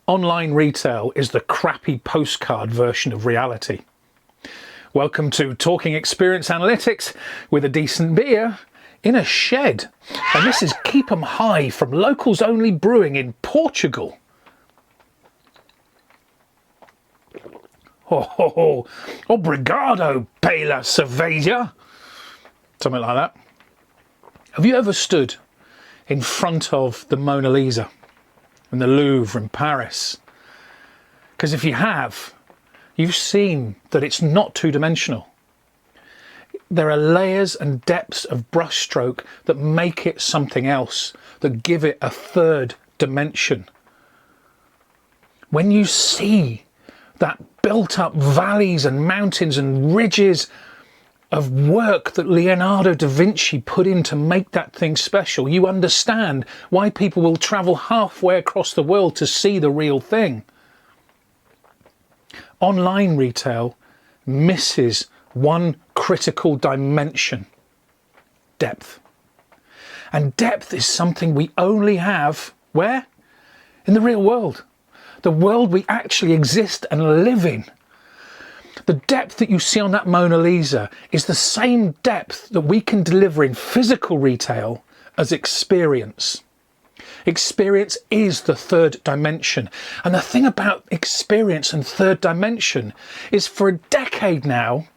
Online retail is the crappy postcard version of reality. Welcome to Talking Experience Analytics with a decent beer in a shed. And this is Keep 'em High from Locals Only Brewing in Portugal. Oh, obrigado pela cerveja. Something like that. Have you ever stood in front of the Mona Lisa in the Louvre in Paris? Because if you have, you've seen that it's not two-dimensional. There are layers and depths of brushstroke that make it something else, that give it a third dimension. When you see that built up valleys and mountains and ridges of work that Leonardo da Vinci put in to make that thing special, you understand why people will travel halfway across the world to see the real thing. Online retail misses one critical dimension: depth. And depth is something we only have where? In the real world. The world we actually exist and live in. The depth that you see on that Mona Lisa is the same depth that we can deliver in physical retail as experience. Experience is the third dimension. And the thing about experience and third dimension is, for a decade now,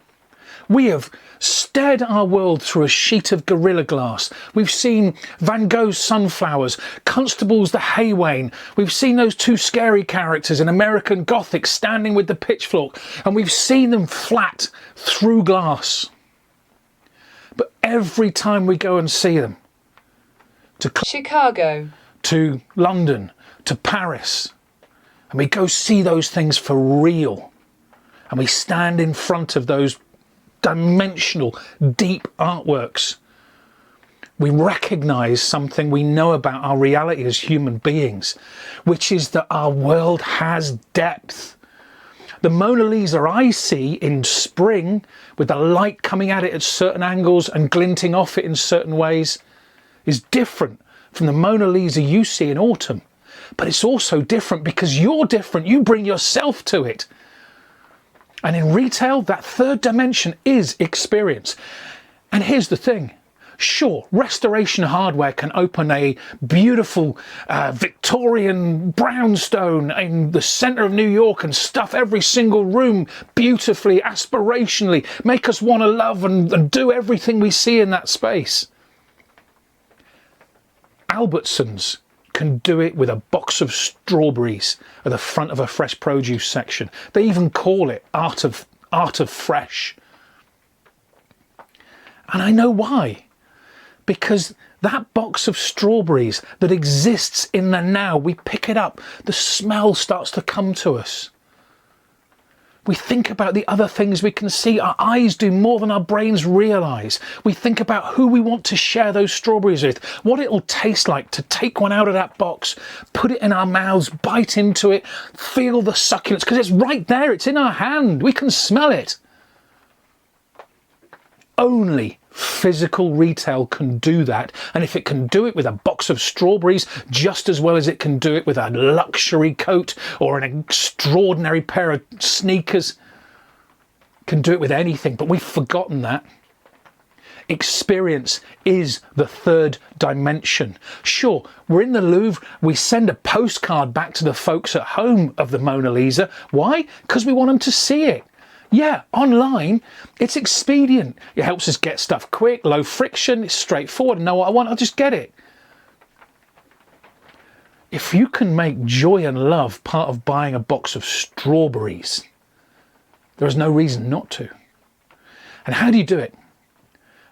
we have stared our world through a sheet of Gorilla Glass. We've seen Van Gogh's sunflowers, Constable's The Haywain. We've seen those two scary characters in American Gothic standing with the pitchfork, and we've seen them flat through glass. But every time we go and see them, to Chicago, to London, to Paris, and we go see those things for real, and we stand in front of those dimensional, deep artworks, we recognize something we know about our reality as human beings, which is that our world has depth. The Mona Lisa I see in spring, with the light coming at it at certain angles and glinting off it in certain ways, is different from the Mona Lisa you see in autumn. But it's also different because you're different. You bring yourself to it. And in retail, that third dimension is experience. And here's the thing. Sure, restoration hardware can open a beautiful Victorian brownstone in the centre of New York and stuff every single room beautifully, aspirationally, make us want to love and do everything we see in that space. Albertsons can do it with a box of strawberries at the front of a fresh produce section. They even call it art of fresh. And I know why. Because that box of strawberries that exists in the now, we pick it up, the smell starts to come to us. We think about the other things we can see. Our eyes do more than our brains realise. We think about who we want to share those strawberries with, what it'll taste like to take one out of that box, put it in our mouths, bite into it, feel the succulence, because it's right there, it's in our hand, we can smell it. Only physical retail can do that, and if it can do it with a box of strawberries just as well as it can do it with a luxury coat or an extraordinary pair of sneakers, can do it with anything. But we've forgotten that. Experience is the third dimension. Sure, we're in the Louvre, we send a postcard back to the folks at home of the Mona Lisa. Why? Because we want them to see it. Yeah, online, it's expedient. It helps us get stuff quick, low friction, it's straightforward. I know what I want, I'll just get it. If you can make joy and love part of buying a box of strawberries, there is no reason not to. And how do you do it?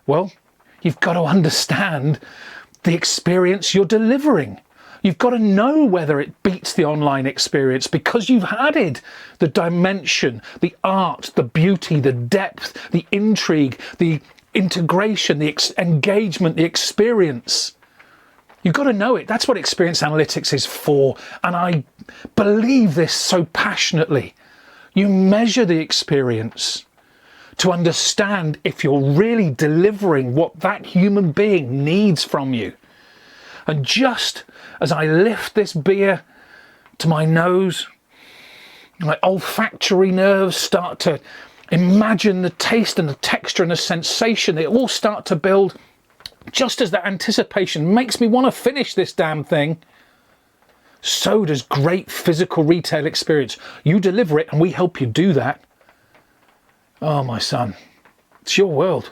Well, you've got to understand the experience you're delivering. You've got to know whether it beats the online experience because you've added the dimension, the art, the beauty, the depth, the intrigue, the integration, the engagement, the experience. You've got to know it. That's what experience analytics is for. And I believe this so passionately. You measure the experience to understand if you're really delivering what that human being needs from you. And just as I lift this beer to my nose. My olfactory nerves start to imagine the taste and the texture and the sensation. They all start to build just as that anticipation makes me want to finish this damn thing. So does great physical retail experience. You deliver it and we help you do that. Oh, my son, it's your world.